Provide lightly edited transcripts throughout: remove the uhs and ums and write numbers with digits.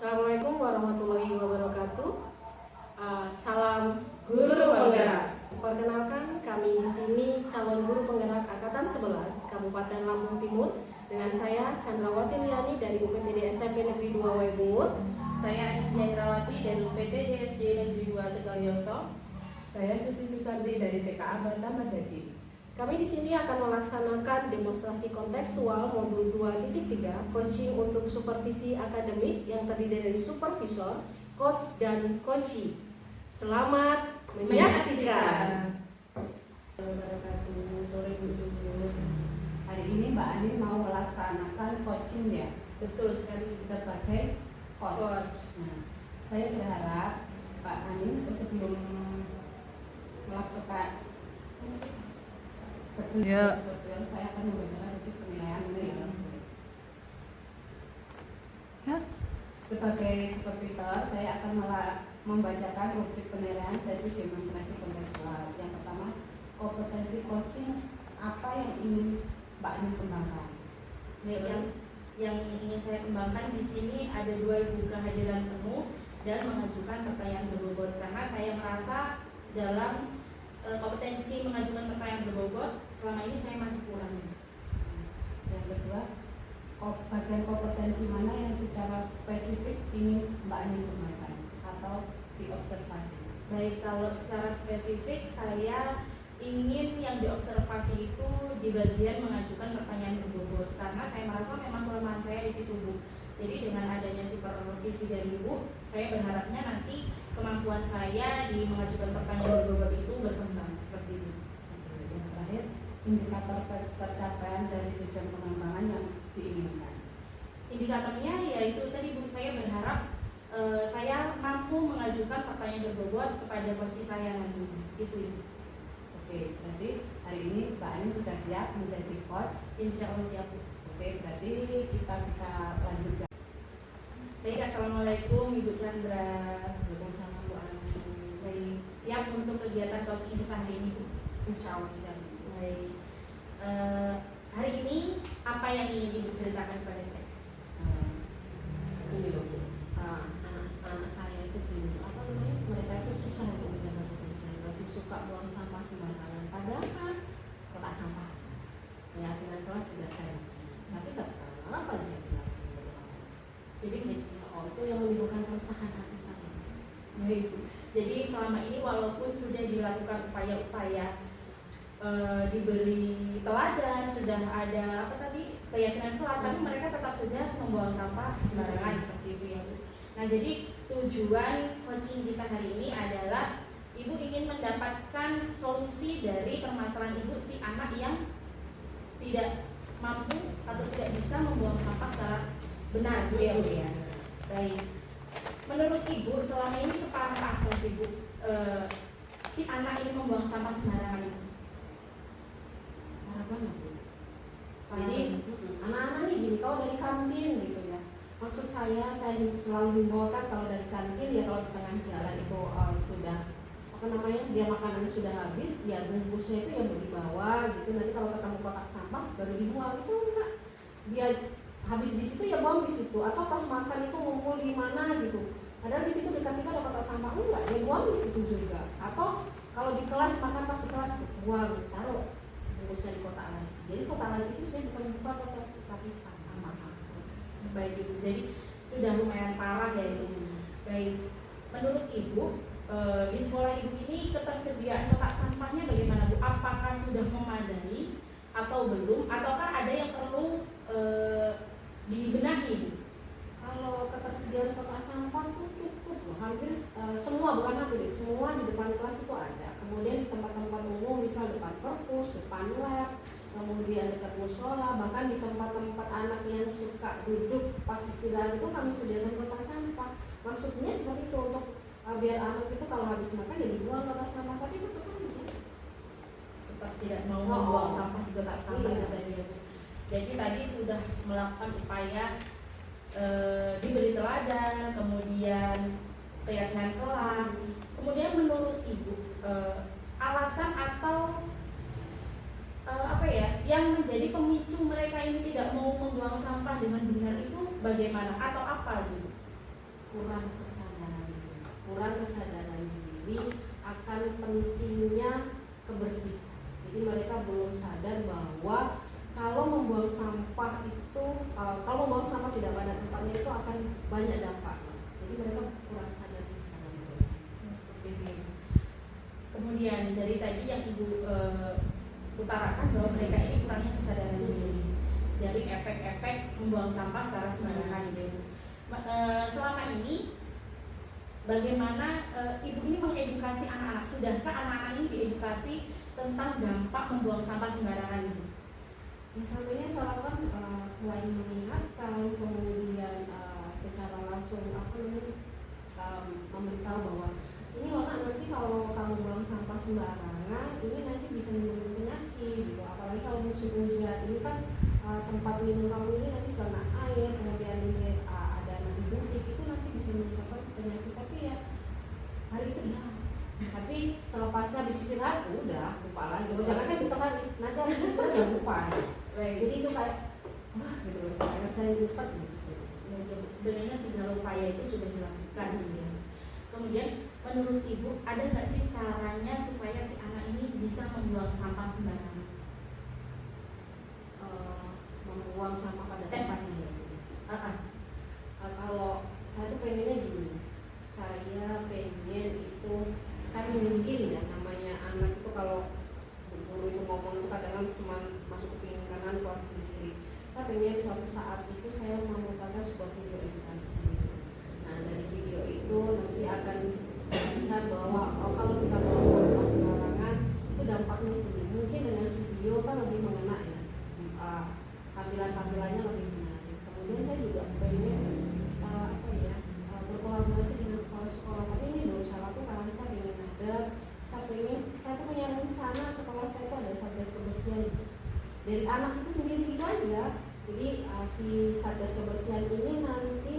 Assalamualaikum warahmatullahi wabarakatuh. Salam guru penggerak. Perkenalkan, kami di sini calon guru penggerak angkatan 11 Kabupaten Lampung Timur dengan saya Chandrawati Liani dari UPTD SMP Negeri 2 Waibungut. Saya Anindya Indrawati dari UPTD SD Negeri 2 Tegalyoso. Saya Susi Susanti dari TKA Batam Madadi. Kami di sini akan melaksanakan demonstrasi kontekstual modul 2.3 coaching untuk supervisi akademik yang terdiri dari supervisor, coach, dan coachee. Selamat menyaksikan. Sore Bu Sugus. Hari ini Mbak Ani mau melaksanakan coaching ya? Betul sekali. Sebagai coach. Nah, saya berharap Mbak Ani sebelum melaksanakan saya akan membacakan rubrik penilaian ini ya langsung. Sebagai supervisor, saya akan membacakan rubrik penilaian sesi demonstrasi kontekstual. Yang pertama, kompetensi coaching apa yang ingin Mbak Ani kembangkan? Yang ingin saya kembangkan di sini ada 2 ibu kehadiran penuh dan mengajukan pertanyaan berbobot, karena saya merasa dalam kompetensi mengajukan pertanyaan berbobot selama ini saya masih kurang. Yang kedua, bagian kompetensi mana yang secara spesifik ingin Mbak Ani kembangkan atau diobservasi? Baik, kalau secara spesifik saya ingin yang diobservasi itu di bagian mengajukan pertanyaan berbobot, karena saya merasa memang kelemahan saya di situ, Bu. Jadi dengan adanya supervisi dari Ibu, saya berharapnya nanti kemampuan saya di mengajukan pertanyaan berbobot itu berkembang seperti itu. Yang terakhir, indikator tercapaian dari tujuan pengembangan yang diinginkan. Indikatornya yaitu tadi Bu, saya berharap saya mampu mengajukan pertanyaan berbobot kepada coach saya nanti. Itu Ibu. Oke, berarti hari ini Mbak Ani sudah siap menjadi coach. Insya Allah siap, Bu. Oke, berarti kita bisa lanjutkan. Baik, assalamualaikum Ibu Chandra. Waalaikumsalam Bu Ani. Baik, siap untuk kegiatan coaching kita hari ini, Bu? Insya Allah siap. Baik. Hari ini apa yang ingin Ibu ceritakan kepada saya? Ini loh, Bu. Anak-anak saya itu dulu mereka itu susah untuk menjaga kebersihan, masih suka buang sampah sembarangan. Padahal kotak sampah keyakinan kelas sudah saya, tapi tetap aja dilakukan. Jadi itu yang menimbulkan keresahan hati saya. Baik, Bu. Jadi selama ini walaupun sudah dilakukan upaya-upaya diberi teladan, sudah ada keyakinan kelas, tapi mereka tetap saja membuang sampah sembarangan seperti itu ya, Bu. Nah, jadi tujuan coaching kita hari ini adalah Ibu ingin mendapatkan solusi dari permasalahan Ibu si anak yang tidak mampu atau tidak bisa membuang sampah secara benar, Bu ya, Bu ya. Baik. Menurut Ibu selama ini separah apa sih, Bu, si anak ini membuang sampah sembarangan itu? Parah banget, Bu. Jadi anak-anak nih gini, kalau dari kantin gitu ya, maksud saya selalu himbaukan kalau dari kantin ya, kalau di tengah jalan itu sudah dia makanannya sudah habis, ya bungkusnya itu ya dibawa gitu, nanti kalau ketemu kotak sampah baru dibuang. Itu enggak, dia habis di situ ya buang di situ, atau pas makan itu ngumpul di mana gitu, padahal di situ dikasih ada kotak sampah, enggak, dia buang di situ juga. Atau kalau di kelas makan pas di kelas buang, taruh bungkusnya di kotak lain. Jadi kotak lain itu saya bukan kotak tapi sampah. Baik, Ibu, jadi sudah lumayan parah ya Ibu. Baik, menurut Ibu di sekolah Ibu ini ketersediaan kotak sampahnya bagaimana, Bu? Apakah sudah memadai atau belum? Ataukah ada yang perlu dibenahi, Bu? Kalau ketersediaan kotak sampah itu cukup loh, hampir semua, bukan hampir, semua di depan kelas itu ada. Kemudian di tempat-tempat umum, misal depan perpus, depan lab, kemudian dekat musola, bahkan di tempat-tempat anak yang suka duduk pas istirahat itu kami sediakan kotak sampah. Maksudnya seperti itu, untuk biar anak itu kalau habis makan ya dibuang kotak sampah, tapi itu tetap di sini. Tetap tidak mau membuang sampah di kotak sampah itu tadi ya, Bu. Jadi tadi sudah melakukan upaya diberi teladan, kemudian keyakinan kelas. Kemudian menurut Ibu alasan atau yang menjadi pemicu mereka ini tidak mau membuang sampah dengan benar itu bagaimana atau apa, Bu? kurang kesadaran diri akan pentingnya kebersihan. Jadi mereka belum sadar bahwa kalau membuang sampah itu, kalau membuang sampah tidak pada tempatnya itu akan banyak dampaknya. Jadi mereka kurang sadar dalam proses. Seperti itu. Kemudian dari tadi yang Ibu utarakan bahwa mereka ini kurangnya kesadaran diri dari efek-efek membuang sampah secara sembarangan gitu. Selama ini bagaimana Ibu ini mengedukasi anak-anak? Sudahkah anak-anak ini diedukasi tentang dampak membuang sampah sembarangan ini? Ya sampainya saya lakukan selain mengingatkan, kemudian secara langsung memberitahu bahwa ini loh nak, nanti kalau kamu buang sampah sembarangan ini nanti bisa menimbulkan penyakit gitu. Apalagi kalau musim hujan ini kan tempat minum kamu ini nanti kena air, kemudian ini ada nanti jentik, itu nanti bisa menimbulkan penyakit. Tapi ya hari itu ya, tapi selepasnya habis istirahat udah lupa lagi. Jangan kan besok hari nanti habis istirahat udah lupa. Jadi itu kayak gitu, karena saya nyesek di situ. Sebenarnya segala upaya itu sudah dilakukan ya. Kemudian menurut Ibu ada nggak sih caranya supaya si anak ini bisa membuang sampah sembarangan? Membuang sampah pada tempatnya. Kalau saya tuh pengennya gini, saya pengen itu kan mungkin ya namanya anak itu kalau guru itu ngomong itu kadang-kadang cuma masuk ke piring kanan keluar ke kiri. Saya pengen suatu saat itu saya memutarkan sebuah video edukasi. Nah dari video itu nanti akan lihat bahwa kalau kita buang sampah sembarangan itu dampaknya sendiri. Mungkin dengan video kan lebih mengena ya, tampilan-tampilannya lebih menarik. Kemudian saya juga pengen berkolaborasi dengan kepala sekolah. Tapi ini belum saya lakukan. Saya pengen saya tuh punya rencana sekolah saya itu ada satgas kebersihan dari anak itu sendiri gitu aja. Jadi si satgas kebersihan ini nanti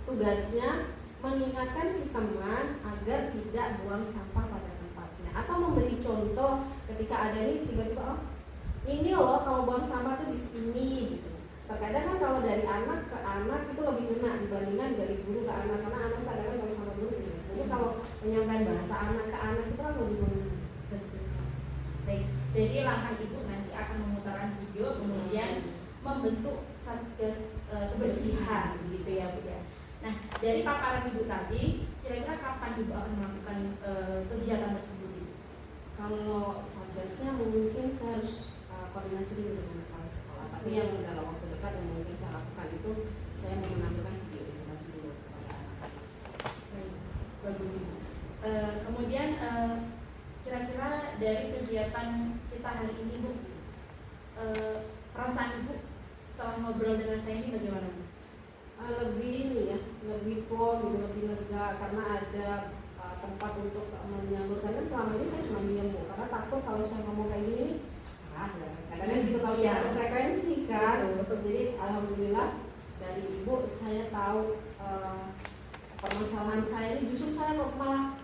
tugasnya mengingatkan si teman agar tidak buang sampah pada tempatnya, atau memberi contoh ketika ada nih tiba-tiba ini loh kalau buang sampah tuh di sini gitu. Terkadang kan kalau dari anak ke anak itu lebih kena dibandingkan dari guru ke anak, karena anak kadang-kadang kalau sama guru gitu. Jadi kalau penyampaian bahasa anak ke anak itu kan lebih mengena. Baik, jadi langkah Ibu nanti akan memutarkan video kemudian membentuk satgas kebersihan gitu ya Bu ya. Nah dari paparan Ibu tadi, kira-kira kapan Ibu akan melakukan kegiatan tersebut Ibu? Kalau satgasnya mungkin saya harus koordinasi dulu dengan kepala sekolah. Tapi yang dalam waktu dekat yang mungkin saya lakukan itu saya mau menampilkan video edukasi dulu kepada anak. Bagus Ibu. Kemudian kira-kira dari kegiatan kita hari ini Bu, perasaan Ibu setelah ngobrol dengan saya ini bagaimana Bu? Lebih ini ya, lebih plong gitu, lebih lega karena ada tempat untuk menyalurkan. Selama ini saya cuma diam Bu, karena takut kalau saya ngomong kayak gini kadang-kadang gitu kalau tidak sefrekuensi kan. Jadi alhamdulillah dari Ibu saya tahu permasalahan saya ini, justru saya malah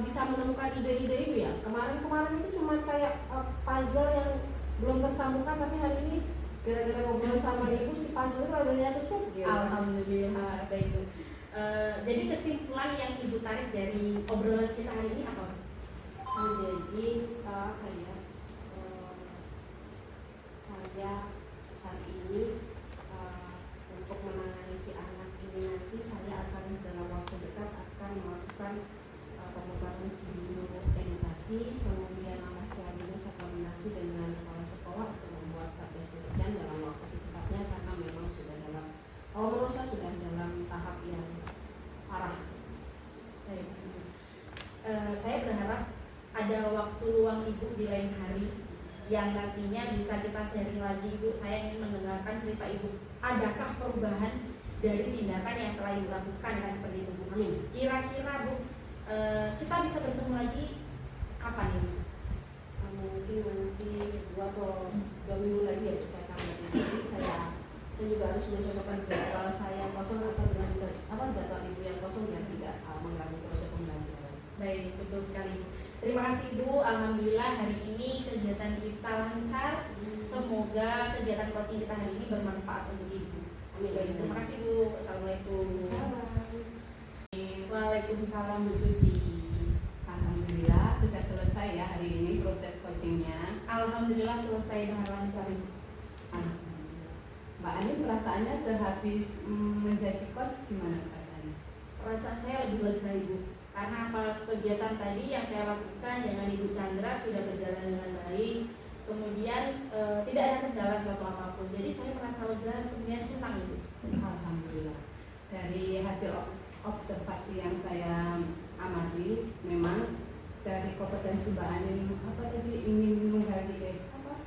bisa menemukan ide-ide itu ya. Kemarin itu cuma kayak puzzle yang belum tersambungkan, tapi hari ini gara-gara ngobrol sama Ibu si puzzle itu udah kesuk gitu. Alhamdulillah baik Bu. Jadi kesimpulan yang Ibu tarik dari obrolan kita hari ini apa? Jadi saya hari ini untuk menangani si anak ini nanti saya akan dalam waktu dekat akan melakukan pemutaran video edukasi, kemudian nama selanjutnya saya koordinasi dengan kepala sekolah untuk membuat satgas kebersihan dalam waktu secepatnya, karena memang sudah dalam, kalau menurut saya sudah dalam tahap yang parah. Baik. Saya berharap ada waktu luang Ibu di lain hari yang nantinya bisa kita sharing lagi Ibu. Saya ingin mendengarkan cerita Ibu. Adakah perubahan dari tindakan yang telah Ibu lakukan kan seperti itu Bu? Kira-kira Bu, kita bisa bertemu lagi kapan Ibu? Mungkin nanti 2 atau 2 minggu lagi ya saya akan jadi saya juga harus mencoba jadwal saya kosong atau dengan jadwal Ibu yang kosong biar tidak mengganggu proses pembelajaran. Baik, betul sekali. Terima kasih Bu, alhamdulillah hari ini kegiatan kita lancar. Semoga kegiatan coaching kita hari ini bermanfaat untuk Ibu. Amin. Terima kasih Bu. Assalamualaikum. Salam. Waalaikumsalam Bu Susi. Alhamdulillah sudah selesai ya hari ini proses coachingnya. Alhamdulillah selesai dengan lancar Ibu. Alhamdulillah. Mbak Ani perasaannya sehabis menjadi coach gimana perasaannya? Perasaan saya lebih lega Ibu, karena apa, kegiatan tadi yang saya lakukan dengan Ibu Chandra sudah berjalan dengan baik. Kemudian tidak ada kendala suatu apapun. Jadi saya merasa lega, kemudian senang Ibu. Alhamdulillah. Dari hasil observasi yang saya amati, memang dari kompetensi Mbak Ani ingin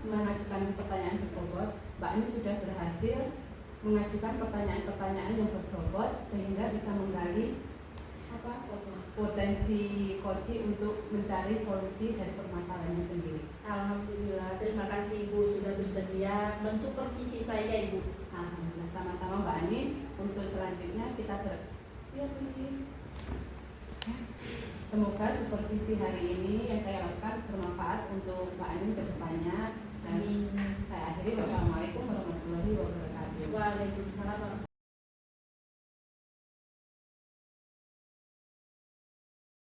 mengajukan pertanyaan berbobot, Mbak Ani sudah berhasil mengajukan pertanyaan-pertanyaan yang berbobot sehingga bisa menggali potensi coaching untuk mencari solusi dari permasalahannya sendiri. Alhamdulillah, terima kasih Ibu sudah bersedia mensupervisi saya Ibu. Alhamdulillah, sama-sama Mbak Ani. Untuk selanjutnya kita semoga supervisi hari ini yang saya lakukan bermanfaat untuk Mbak Ani ke depannya. Dan saya akhiri, wassalamualaikum warahmatullahi wabarakatuh. Waalaikumsalam.